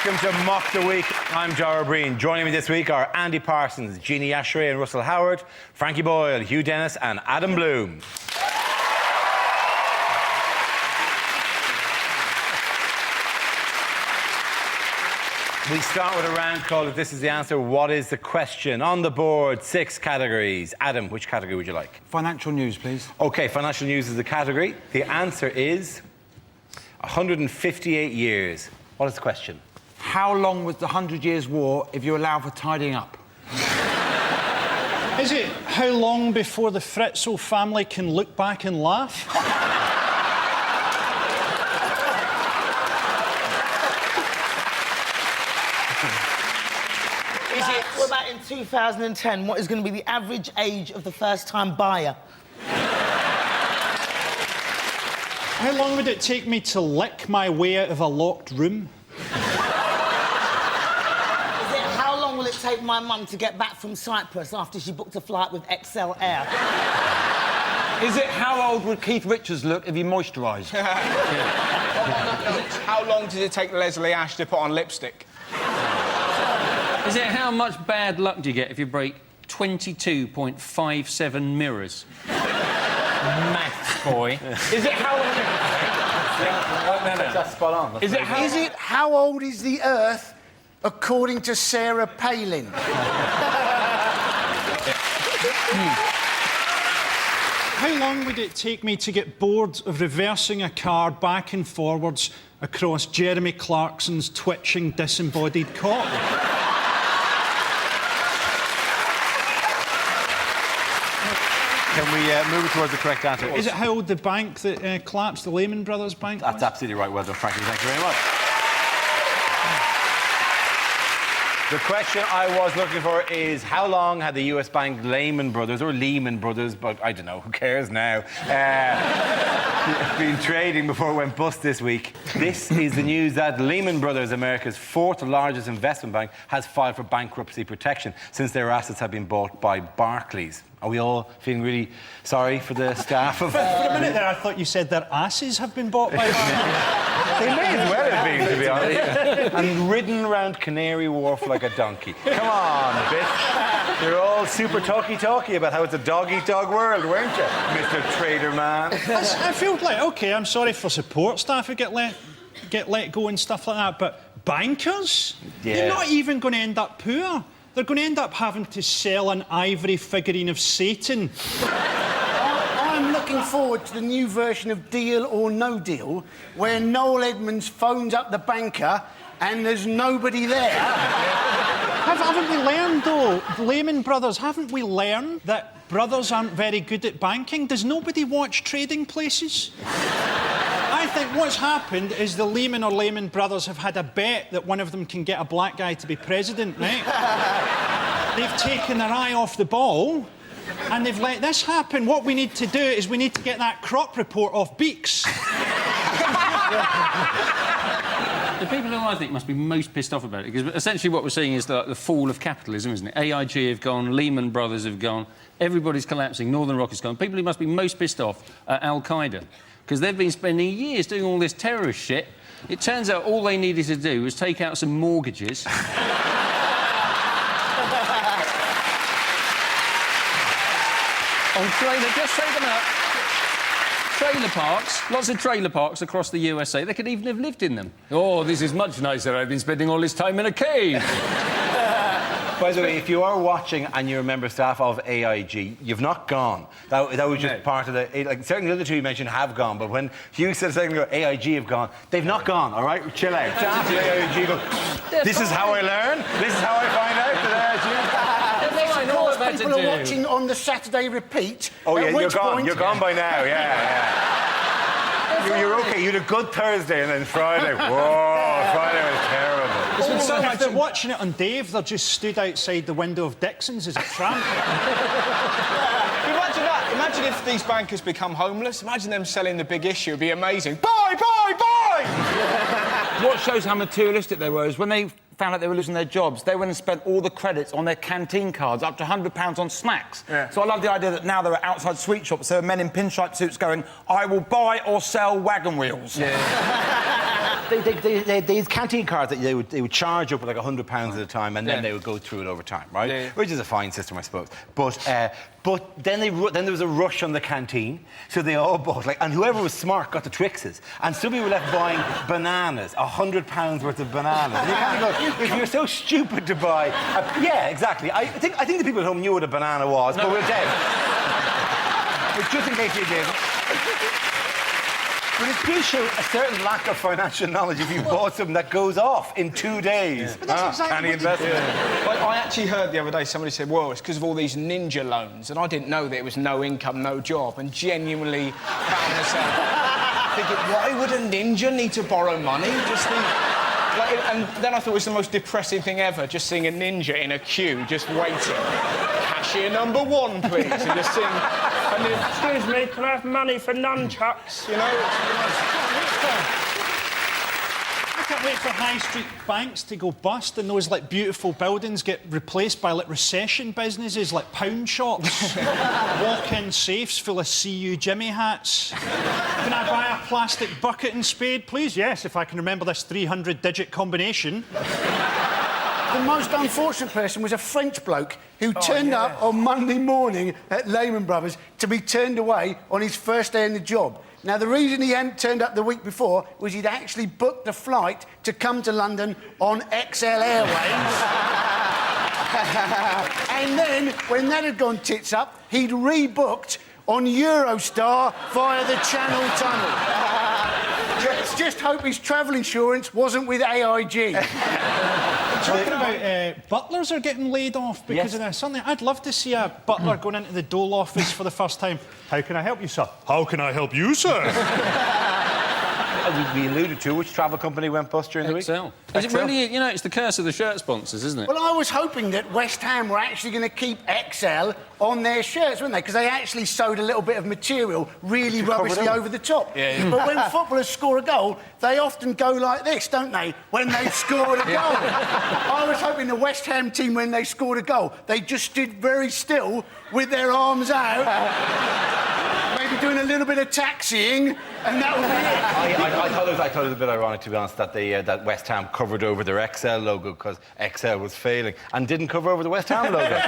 Welcome to Mock the Week. I'm Dara Breen. Joining me this week are Andy Parsons, Jeannie Asheray and Russell Howard, Frankie Boyle, Hugh Dennis and Adam Bloom. We start with a round called If This Is the Answer, What is the Question? On the board, 6 categories. Adam, which category would you like? Financial news, please. OK, financial news is the category. The answer is 158 years. What is the question? How long was the 100 Years' War if you allow for tidying up? Is it how long before the Fritzl family can look back and laugh? What about in 2010? What is going to be the average age of the first-time buyer? How long would it take me to lick my way out of a locked room? How long will it take my mum to get back from Cyprus after she booked a flight with XL Air? Is it how old would Keith Richards look if he moisturised? How long does it take Leslie Ash to put on lipstick? Is it how much bad luck do you get if you break 22.57 mirrors? Maths, boy. Is it how long... That's spot on. Is it how old is the Earth according to Sarah Palin? How long would it take me to get bored of reversing a car back and forwards across Jeremy Clarkson's twitching, disembodied cock? Can we move it towards the correct answer? Is it how old the bank that collapsed, the Lehman Brothers bank? That's absolutely right. Well done, Frankie. Thank you very much. The question I was looking for is how long had the US bank Lehman Brothers, or Lehman Brothers, but I don't know, who cares now, been trading before it went bust this week? This is the news that Lehman Brothers, America's 4th largest investment bank, has filed for bankruptcy protection since their assets have been bought by Barclays. Are we all feeling really sorry for the staff of... For a minute there, I thought you said their asses have been bought by... They may as well have been, to be honest. And ridden around Canary Wharf like a donkey. Come on, bitch. You're all super talky about how it's a dog-eat-dog world, weren't you, Mr. Trader Man? I feel like, OK, I'm sorry for support staff who get let go and stuff like that, but bankers? Yeah. They're not even going to end up poor. They're going to end up having to sell an ivory figurine of Satan. I'm looking forward to the new version of Deal or No Deal, where Noel Edmonds phones up the banker and there's nobody there. Haven't we learned, though, Lehman Brothers, haven't we learned that brothers aren't very good at banking? Does nobody watch Trading Places? I think what's happened is the Lehman or Lehman Brothers have had a bet that one of them can get a black guy to be president, right? They've taken their eye off the ball and they've let this happen. What we need to do is we need to get that crop report off Beaks. The people who I think must be most pissed off about it, because essentially what we're seeing is the fall of capitalism, isn't it? AIG have gone, Lehman Brothers have gone, everybody's collapsing, Northern Rock has gone. People who must be most pissed off are Al-Qaeda, because they've been spending years doing all this terrorist shit. It turns out all they needed to do was take out some mortgages. On just take them out. Trailer parks, lots of trailer parks across the USA. They could even have lived in them. Oh, this is much nicer. I've been spending all this time in a cave. By the way, if you are watching and you're a member of staff of AIG, you've not gone. That was just part of the... Like, certainly the other two you mentioned have gone, but when Hugh said a second ago, AIG have gone, they've not gone, all right? Chill out. Staff of AIG go, this is how I learn, this is how I find out that Of course, people are watching on the Saturday repeat. Oh, yeah, you're gone. You're gone by now, yeah. You're OK. You had a good Thursday and then Friday. Whoa, Friday was terrible. If they're watching it on Dave, they're just stood outside the window of Dixon's as a tramp. Imagine that. Imagine if these bankers become homeless. Imagine them selling the big issue. It'd be amazing. Buy! What shows how materialistic they were is when they found out they were losing their jobs, they went and spent all the credits on their canteen cards, up to £100 on snacks. Yeah. So I love the idea that now there are outside sweet shops, there are men in pinstripe suits going, I will buy or sell wagon wheels. Yeah. these canteen cards that they would charge up with like £100 at a time, and then they would go through it over time, right? Yeah. Which is a fine system, I suppose. But then there was a rush on the canteen, so they all bought and whoever was smart got the Trixes, and some people were left buying bananas, £100 worth of bananas. And you kind of go, if you're so stupid to buy, yeah, exactly. I think the people at home knew what a banana was, but we're dead. But just in case you did. But it does show a certain lack of financial knowledge if you bought something that goes off in 2 days. But that's exactly what they do. I actually heard the other day somebody said, well, it's because of all these ninja loans, and I didn't know that it was no income, no job, and genuinely found myself thinking, why would a ninja need to borrow money? And then I thought it was the most depressing thing ever, just seeing a ninja in a queue, just waiting. Cashier number 1, please. And just seeing... And then, excuse me, can I have money for nunchucks? You know? I can't wait for high street banks to go bust and those beautiful buildings get replaced by recession businesses like pound shops, walk-in safes full of CU Jimmy hats. Can I buy a plastic bucket and spade, please? Yes, if I can remember this 300-digit combination. The most unfortunate person was a French bloke who turned up on Monday morning at Lehman Brothers to be turned away on his first day in the job. Now, the reason he hadn't turned up the week before was he'd actually booked a flight to come to London on XL Airways. And then, when that had gone tits up, he'd rebooked on Eurostar via the Channel Tunnel. Let's just hope his travel insurance wasn't with AIG. Talking about butlers are getting laid off because of this. Something I'd love to see a butler going into the Dole office for the first time. How can I help you, sir? How can I help you, sir? We alluded to which travel company went bust during the week? XL. Is it really, it's the curse of the shirt sponsors, isn't it? Well, I was hoping that West Ham were actually going to keep XL on their shirts, weren't they? Because they actually sewed a little bit of material really rubbishly over the top. Yeah. But when footballers score a goal, they often go like this, don't they, when they scored a goal? I was hoping the West Ham team, when they scored a goal, they just stood very still with their arms out, maybe doing a little bit of taxiing, and that would be it. I thought it was a bit ironic, to be honest, that that West Ham covered over their XL logo because XL was failing and didn't cover over the West Ham logo.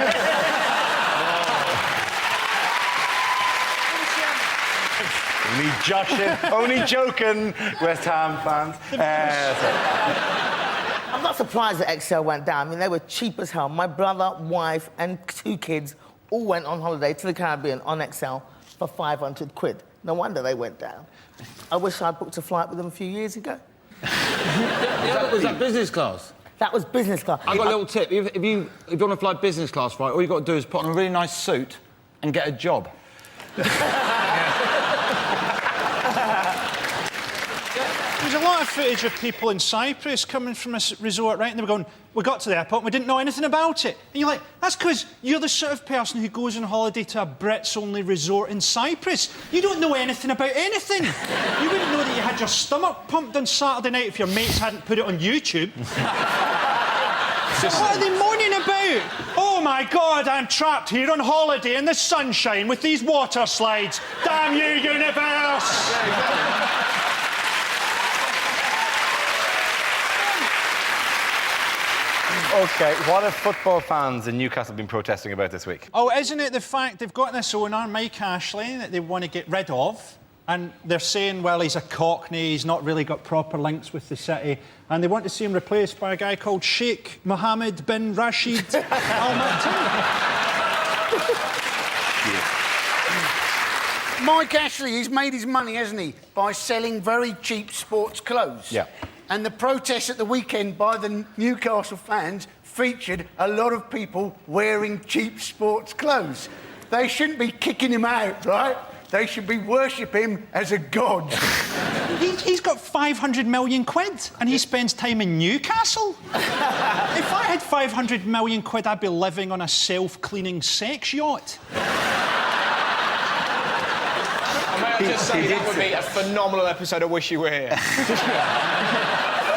Only joking, West Ham fans. I'm not surprised that XL went down. I mean, they were cheap as hell. My brother, wife, and 2 kids all went on holiday to the Caribbean on XL for 500 quid. No wonder they went down. I wish I'd booked a flight with them a few years ago. Was that business class? That was business class. I've got a little tip. If you want to fly business class, right, all you've got to do is put on a really nice suit and get a job. There's a lot of footage of people in Cyprus coming from a resort, right? And they were going, we got to the airport and we didn't know anything about it. And you're like, that's because you're the sort of person who goes on holiday to a Brits-only resort in Cyprus. You don't know anything about anything. You wouldn't know that you had your stomach pumped on Saturday night if your mates hadn't put it on YouTube. What are they moaning about? Oh, my God, I'm trapped here on holiday in the sunshine with these water slides. Damn you, universe! OK, what have football fans in Newcastle been protesting about this week? Oh, isn't it the fact they've got this owner, Mike Ashley, that they want to get rid of? And they're saying, well, he's a Cockney, he's not really got proper links with the city. And they want to see him replaced by a guy called Sheikh Mohammed bin Rashid Al Maktoum. Mike Ashley, he's made his money, hasn't he, by selling very cheap sports clothes. Yeah. And the protests at the weekend by the Newcastle fans featured a lot of people wearing cheap sports clothes. They shouldn't be kicking him out, right? They should be worshipping him as a god. He's got 500 million quid and he spends time in Newcastle. If I had 500 million quid, I'd be living on a self-cleaning sex yacht. I just say that would be a phenomenal episode of Wish You Were Here.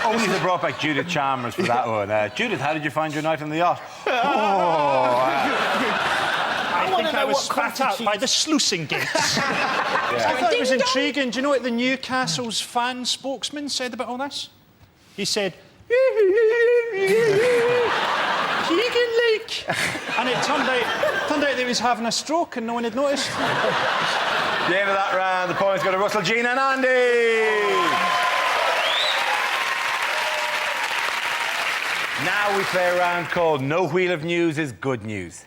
Only they brought back Judith Chalmers for that one. Judith, how did you find your night on the yacht? I think I was what spat out constitutes- by the sluicing gates. I thought it was intriguing. Do you know what the Newcastle's fan spokesman said about all this? He said, Keegan Lake. And it turned out he was having a stroke and no one had noticed. The end of that round, the points go to Russell, Gene and Andy. Now we play a round called No Wheel of News is Good News.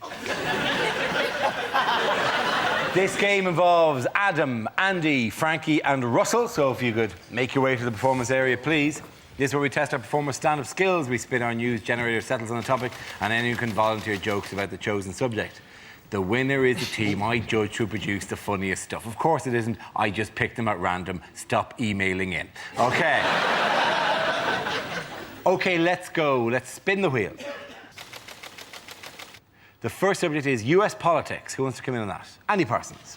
This game involves Adam, Andy, Frankie and Russell, so if you could make your way to the performance area, please. This is where we test our performers' stand-up skills. We spin our news generator, settles on a topic, and anyone can volunteer jokes about the chosen subject. The winner is the team I judge who produce the funniest stuff. Of course it isn't. I just picked them at random. Stop emailing in. OK. OK, let's go. Let's spin the wheel. The first subject is US politics. Who wants to come in on that? Andy Parsons.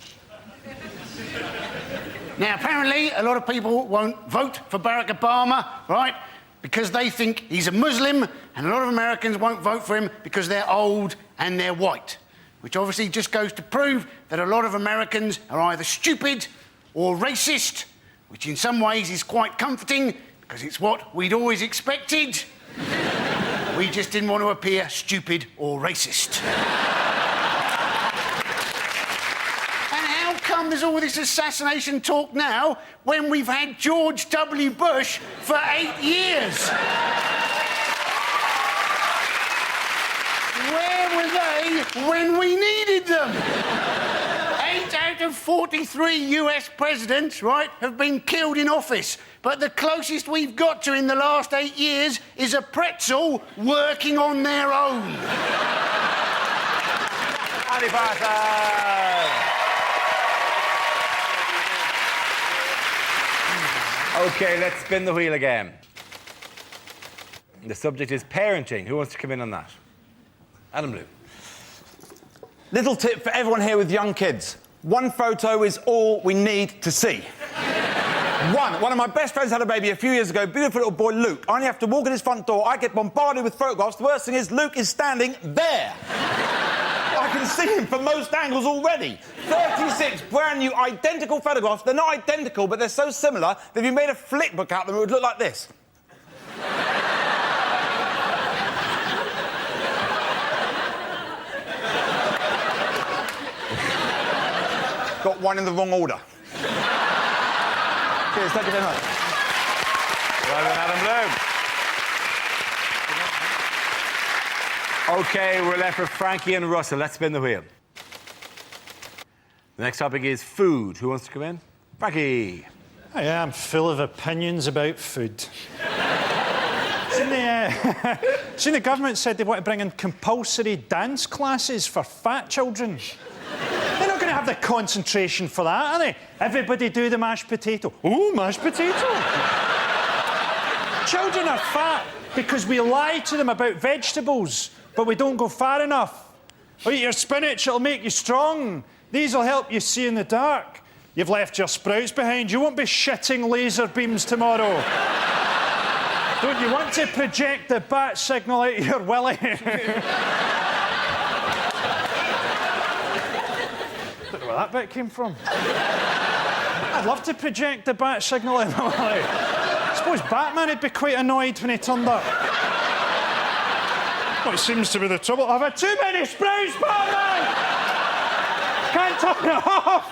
Now, apparently, a lot of people won't vote for Barack Obama, right, because they think he's a Muslim, and a lot of Americans won't vote for him because they're old and they're white, which obviously just goes to prove that a lot of Americans are either stupid or racist, which in some ways is quite comforting because it's what we'd always expected. We just didn't want to appear stupid or racist. And how come there's all this assassination talk now when we've had George W. Bush for 8 years? Where were they when we needed them? 8 out of 43 US presidents, right, have been killed in office. But the closest we've got to in the last 8 years is a pretzel working on their own. Andy Parsons. OK, let's spin the wheel again. The subject is parenting. Who wants to come in on that? Adam Blue. Little tip for everyone here with young kids. One photo is all we need to see. One of my best friends had a baby a few years ago, beautiful little boy, Luke. I only have to walk in his front door, I get bombarded with photographs. The worst thing is Luke is standing there. I can see him from most angles already. 36 brand new identical photographs. They're not identical, but they're so similar that if you made a flick book out of them, it would look like this. Got one in the wrong order. Cheers, thank you very much. Well done, Adam Bloom. OK, we're left with Frankie and Russell. Let's spin the wheel. The next topic is food. Who wants to come in? Frankie. I am full of opinions about food. Seen the government said they want to bring in compulsory dance classes for fat children. They're not going to have the concentration for that, are they? Everybody do the mashed potato. Oh, mashed potato. Children are fat because we lie to them about vegetables, but we don't go far enough. Oh, eat your spinach, it'll make you strong. These will help you see in the dark. You've left your sprouts behind. You won't be shitting laser beams tomorrow. Don't you want to project the bat signal out your willy? Don't know where that bit came from. I'd love to project the bat signal out my willy. I suppose Batman would be quite annoyed when he turned up. What seems to be the trouble? I've had too many sprouts, Batman! Can't turn it off!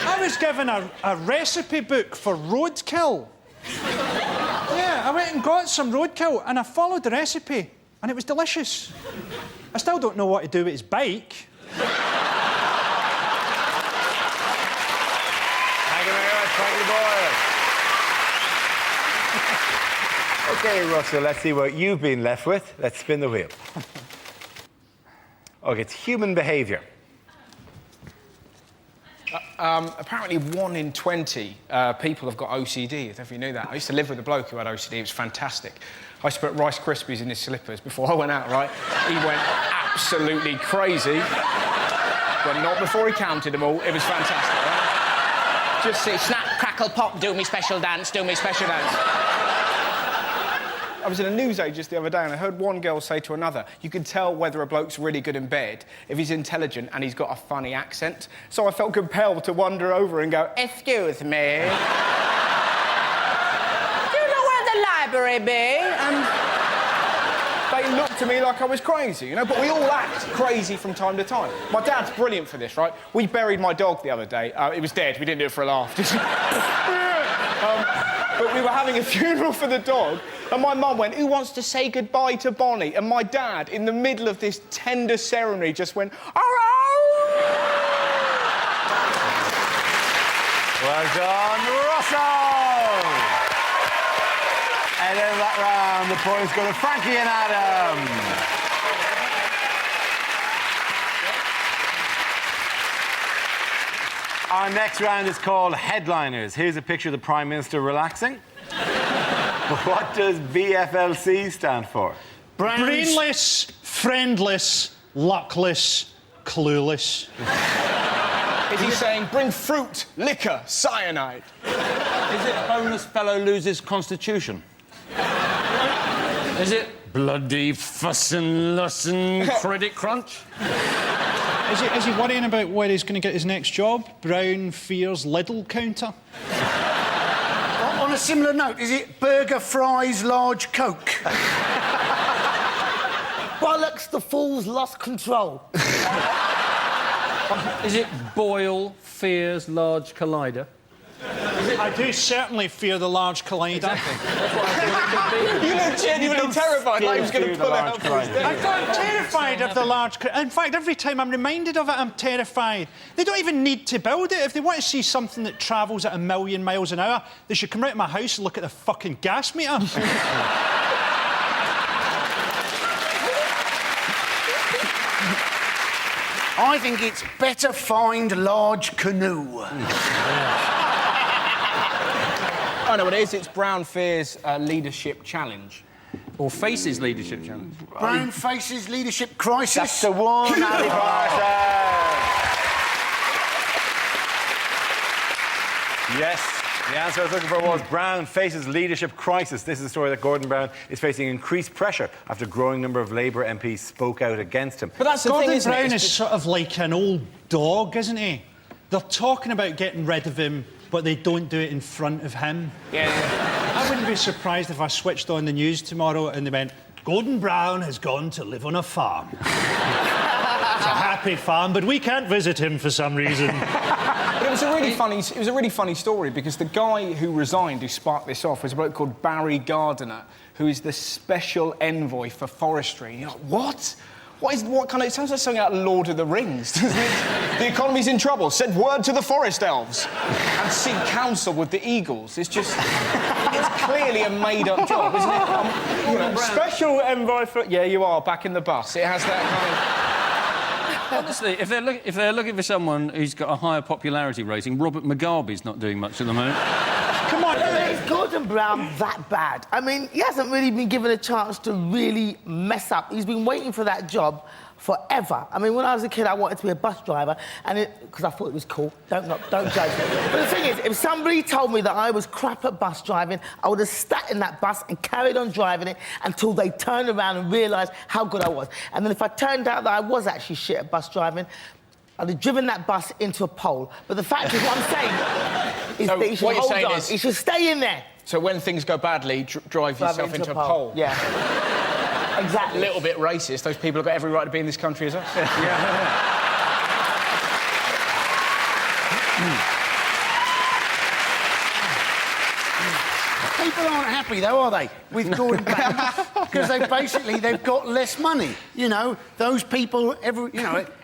I was given a recipe book for roadkill. Yeah, I went and got some roadkill and I followed the recipe and it was delicious. I still don't know what to do with his bike. Thank you very much, Frankie Boyle. OK, Russell, let's see what you've been left with. Let's spin the wheel. OK, it's human behaviour. Apparently 1 in 20 people have got OCD, if you knew that. I used to live with a bloke who had OCD, it was fantastic. I used to put Rice Krispies in his slippers before I went out, right? He went absolutely crazy. But not before he counted them all, it was fantastic, right? Just see, snap, crackle, pop, do me special dance, do me special dance. I was in a newsagent just the other day and I heard one girl say to another, you can tell whether a bloke's really good in bed if he's intelligent and he's got a funny accent. So I felt compelled to wander over and go, excuse me. Do you know where the library be? And they looked at me like I was crazy, you know? But we all act crazy from time to time. My dad's brilliant for this, right? We buried my dog the other day. It was dead. We didn't do it for a laugh. But we were having a funeral for the dog, and my mum went, who wants to say goodbye to Bonnie? And my dad, in the middle of this tender ceremony, just went, oh! Well done, Russell! And in that round, the points go to Frankie and Adam. Our next round is called Headliners. Here's a picture of the Prime Minister relaxing. But what does BFLC stand for? Brainless, friendless, luckless, clueless. Is he saying, bring fruit, liquor, cyanide? Is it bonus fellow loses constitution? Is it bloody fussin' lussin' credit crunch? Is he worrying about where he's going to get his next job? Brown fears Lidl counter? On a similar note, is it burger, fries, large Coke? Bollocks, the fool's lost control. Is it Boyle fears large collider? I do certainly fear the large collider. You look genuinely terrified, like he was going to pull it out for his day. I'm terrified of the large... In fact, every time I'm reminded of it, I'm terrified. They don't even need to build it. If they want to see something that travels at 1,000,000 miles an hour, they should come right to my house and look at the fucking gas meter. I think it's better find large canoe. I know what it is. It's Brown Fear's leadership challenge. Or Faces leadership challenge? Brown faces leadership crisis. That's the one, Ali Barter. Yes, the answer I was looking for was Brown faces leadership crisis. This is a story that Gordon Brown is facing increased pressure after a growing number of Labour MPs spoke out against him. But that's the Gordon thing, isn't Brown it? is sort of like an old dog, isn't he? They're talking about getting rid of him, but they don't do it in front of him. Yeah. I wouldn't be surprised if I switched on the news tomorrow and they went, Gordon Brown has gone to live on a farm. It's a happy farm, but we can't visit him for some reason. But it was a really funny story because the guy who resigned, who sparked this off, was a bloke called Barry Gardiner, who is the special envoy for forestry. And you're like, what? What kind of... It sounds like something out of Lord of the Rings, doesn't it? The economy's in trouble. Send word to the forest elves. And seek counsel with the eagles. It's just... It's clearly a made-up job, isn't it? You know, special envoy for... Yeah, you are, back in the bus. It has that kind of... Honestly, if they're looking for someone who's got a higher popularity rating, Robert Mugabe's not doing much at the moment. Come on. Is Gordon Brown that bad? I mean, he hasn't really been given a chance to really mess up. He's been waiting for that job forever. I mean, when I was a kid, I wanted to be a bus driver, and because I thought it was cool. Don't judge me. But the thing is, if somebody told me that I was crap at bus driving, I would have sat in that bus and carried on driving it until they turned around and realised how good I was. And then if I turned out that I was actually shit at bus driving, I'd have driven that bus into a pole. But the fact is, what I'm saying is So that you should what you're hold saying on. is- You should stay in there. So when things go badly, drive yourself into a pole. Yeah. Exactly. A little bit racist. Those people have got every right to be in this country as us. People aren't happy, though, are they, with Gordon Brown? Because they've got less money. You know, those people,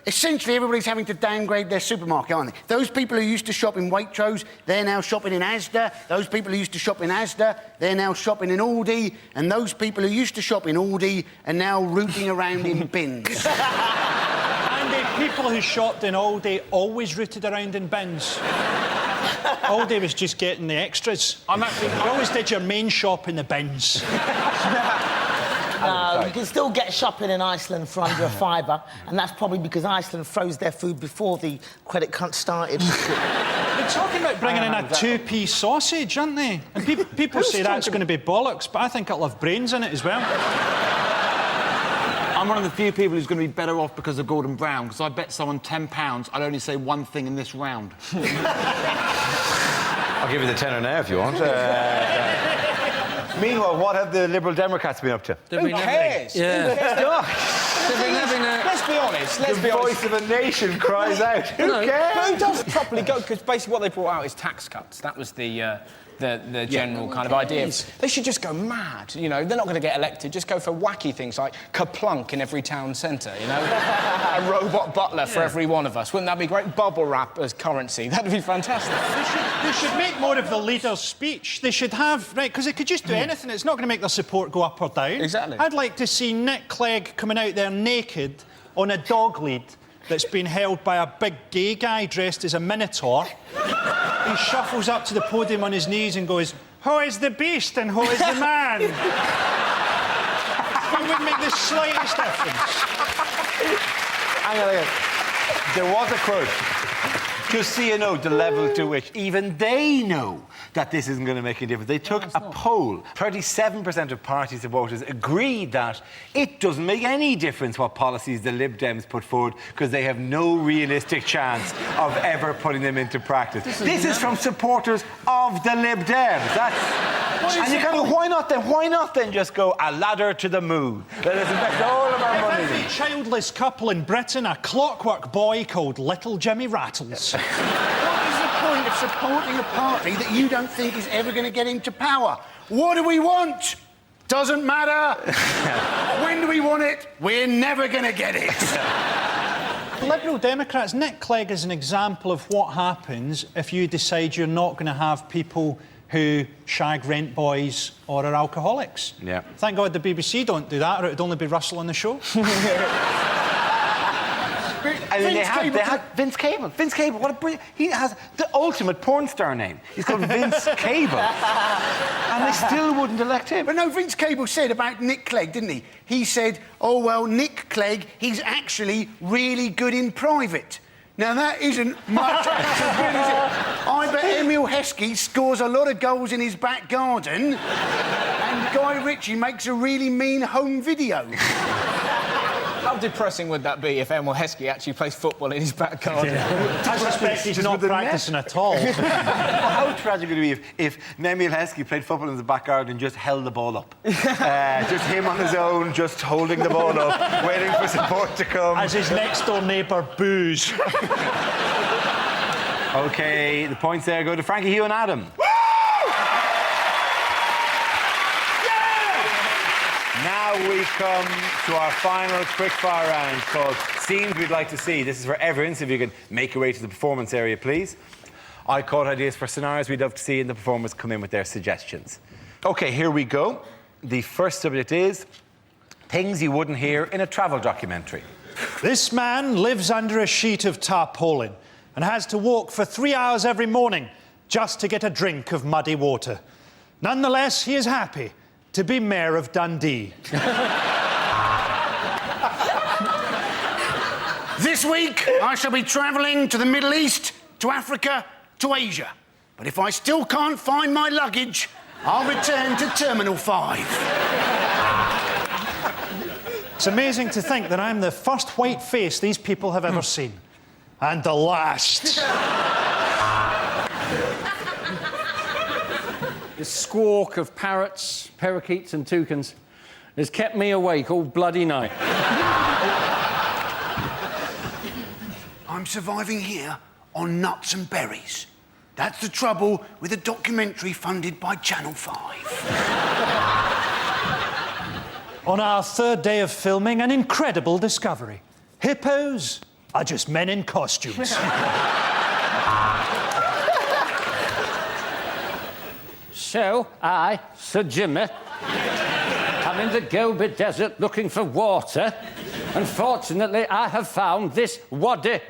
essentially everybody's having to downgrade their supermarket, aren't they? Those people who used to shop in Waitrose, they're now shopping in Asda. Those people who used to shop in Asda, they're now shopping in Aldi. And those people who used to shop in Aldi are now rooting around in bins. And the people who shopped in Aldi always rooted around in bins. Aldi was just getting the extras. You always did your main shop in the bins. No, you can still get shopping in Iceland for under a fiver, and that's probably because Iceland froze their food before the credit crunch started. They're talking about bringing in a two-piece sausage, aren't they? And people say that's going to be bollocks, but I think it'll have brains in it as well. I'm one of the few people who's going to be better off because of Gordon Brown, because I bet someone £10 I'd only say one thing in this round. I'll give you the tenner now if you want. Meanwhile, what have the Liberal Democrats been up to? Who cares? Yeah. They've been having a... Let's be honest. The voice of a nation cries out. Who cares? Who does properly go? Because basically what they brought out is tax cuts. That was the general kind of idea. They should just go mad, you know. They're not going to get elected. Just go for wacky things like Kaplunk in every town centre, you know. A robot butler for every one of us. Wouldn't that be great? Bubble wrap as currency. That'd be fantastic. They should make more of the leader's speech. They should have... Right, because they could just do anything. It's not going to make their support go up or down. Exactly. I'd like to see Nick Clegg coming out there naked on a dog lead that's been held by a big gay guy dressed as a minotaur. He shuffles up to the podium on his knees and goes, "Who is the beast and who is the man?" It wouldn't make the slightest difference. Hang on. There was a quote. Just so you know the level to which even they know that this isn't going to make any difference. They took a poll. 37% of parties and voters agreed that it doesn't make any difference what policies the Lib Dems put forward because they have no realistic chance of ever putting them into practice. This is from supporters of the Lib Dems. And you kind of, why not then? Why not then just go a ladder to the moon? Let us invest all of our money. Every childless couple in Britain, a clockwork boy called Little Jimmy Rattles. What is the point of supporting a party that you don't think is ever going to get into power? What do we want? Doesn't matter. When do we want it? We're never going to get it. Liberal Democrats, Nick Clegg is an example of what happens if you decide you're not going to have people who shag rent boys or are alcoholics. Yeah. Thank God the BBC don't do that, or it'd only be Russell on the show. And then they had Vince Cable. Vince Cable, what a brilliant... He has the ultimate porn star name. He's called Vince Cable. And they still wouldn't elect him. But no, Vince Cable said about Nick Clegg, didn't he? He said, oh, well, Nick Clegg, he's actually really good in private. Now, that isn't much as good as it. I bet Emil Heskey scores a lot of goals in his back garden and Guy Ritchie makes a really mean home video. How depressing would that be if Emil Heskey actually plays football in his back garden? I suspect he's not practising at all. Well, how tragic would it be if Emil Heskey played football in the back garden and just held the ball up? Just him on his own, just holding the ball up, waiting for support to come. As his next-door neighbour boos. OK, the points there go to Frankie, Hugh and Adam. Now we come to our final quickfire round called Scenes We'd Like to See. This is for everyone, so if you can make your way to the performance area, please. I caught ideas for scenarios we'd love to see, and the performers come in with their suggestions. OK, here we go. The first subject is things you wouldn't hear in a travel documentary. This man lives under a sheet of tarpaulin and has to walk for 3 hours every morning just to get a drink of muddy water. Nonetheless, he is happy to be Mayor of Dundee. This week, I shall be travelling to the Middle East, to Africa, to Asia. But if I still can't find my luggage, I'll return to Terminal 5. It's amazing to think that I'm the first white face these people have ever seen. And the last. The squawk of parrots, parakeets and toucans has kept me awake all bloody night. I'm surviving here on nuts and berries. That's the trouble with a documentary funded by Channel 5. On our third day of filming, an incredible discovery. Hippos are just men in costumes. So, I, Sir Jimmy, I'm in the Gobi Desert looking for water. Unfortunately, I have found this wadi.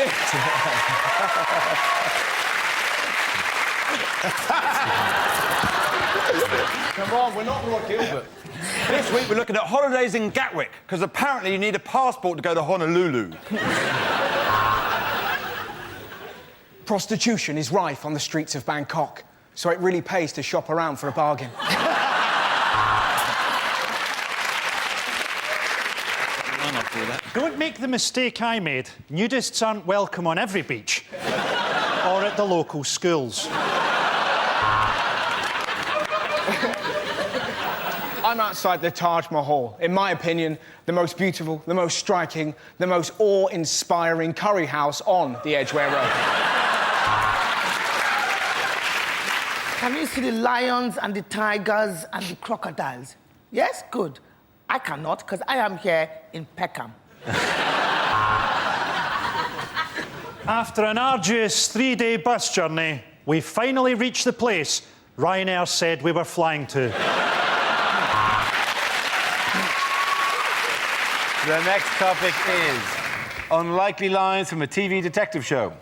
it. Come on, we're not Roy Gilbert. This week we're looking at holidays in Gatwick, because apparently you need a passport to go to Honolulu. Prostitution is rife on the streets of Bangkok, so it really pays to shop around for a bargain. Don't make the mistake I made. Nudists aren't welcome on every beach. Or at the local schools. I'm outside the Taj Mahal. In my opinion, the most beautiful, the most striking, the most awe-inspiring curry house on the Edgware Road. Can you see the lions and the tigers and the crocodiles? Yes? Good. I cannot, because I am here in Peckham. After an arduous 3-day bus journey, we finally reached the place Ryanair said we were flying to. The next topic is unlikely lines from a TV detective show.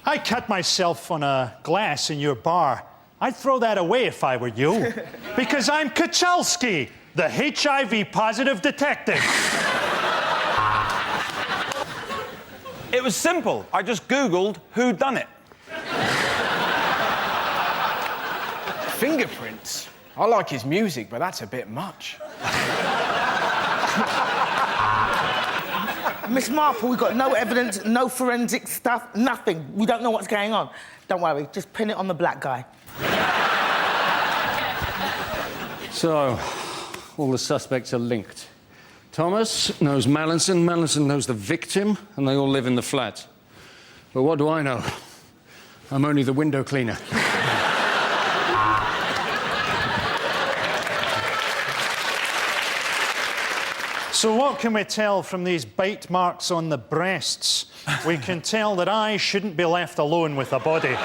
I cut myself on a glass in your bar. I'd throw that away if I were you. Because I'm Kachalski, the HIV-positive detective. It was simple. I just Googled who'd done it. Fingerprints? I like his music, but that's a bit much. Miss Marple, we've got no evidence, no forensic stuff, nothing. We don't know what's going on. Don't worry, just pin it on the black guy. So, all the suspects are linked. Thomas knows Mallinson, Mallinson knows the victim, and they all live in the flat. But what do I know? I'm only the window cleaner. So what can we tell from these bite marks on the breasts? We can tell that I shouldn't be left alone with a body.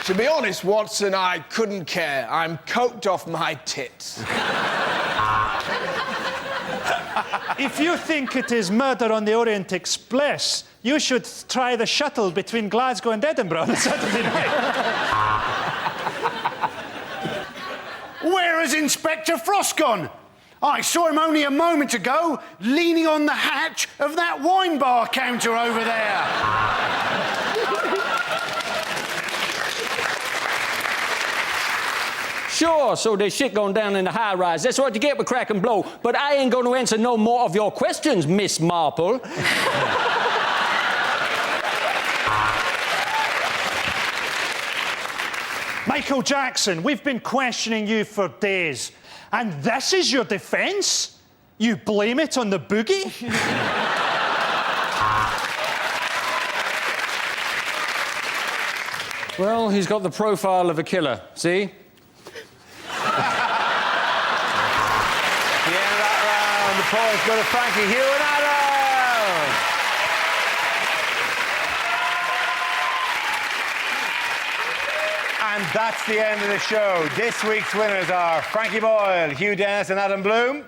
To be honest, Watson, I couldn't care. I'm coked off my tits. If you think it is Murder on the Orient Express, you should try the shuttle between Glasgow and Edinburgh on Saturday night. Where has Inspector Frost gone? I saw him only a moment ago, leaning on the hatch of that wine bar counter over there. Sure, so there's shit going down in the high-rise. That's what you get with crack and blow. But I ain't going to answer no more of your questions, Miss Marple. Michael Jackson, we've been questioning you for days. And this is your defence? You blame it on the boogie? Well, he's got the profile of a killer, see? The end of that round, the points go to Frankie, Hugh and Adam. And that's the end of the show. This week's winners are Frankie Boyle, Hugh Dennis and Adam Bloom.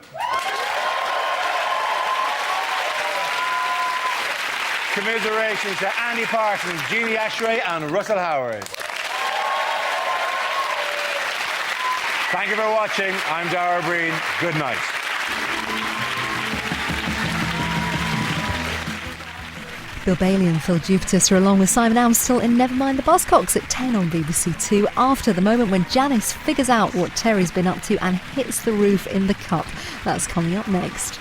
Commiserations to Andy Parsons, Jeannie Ashray and Russell Howard. Thank you for watching. I'm Dara Breen. Good night. Bill Bailey and Phil Jupitus are along with Simon Amstel in Nevermind the Buzzcocks at 10 on BBC Two, after the moment when Janice figures out what Terry's been up to and hits the roof in the cup. That's coming up next.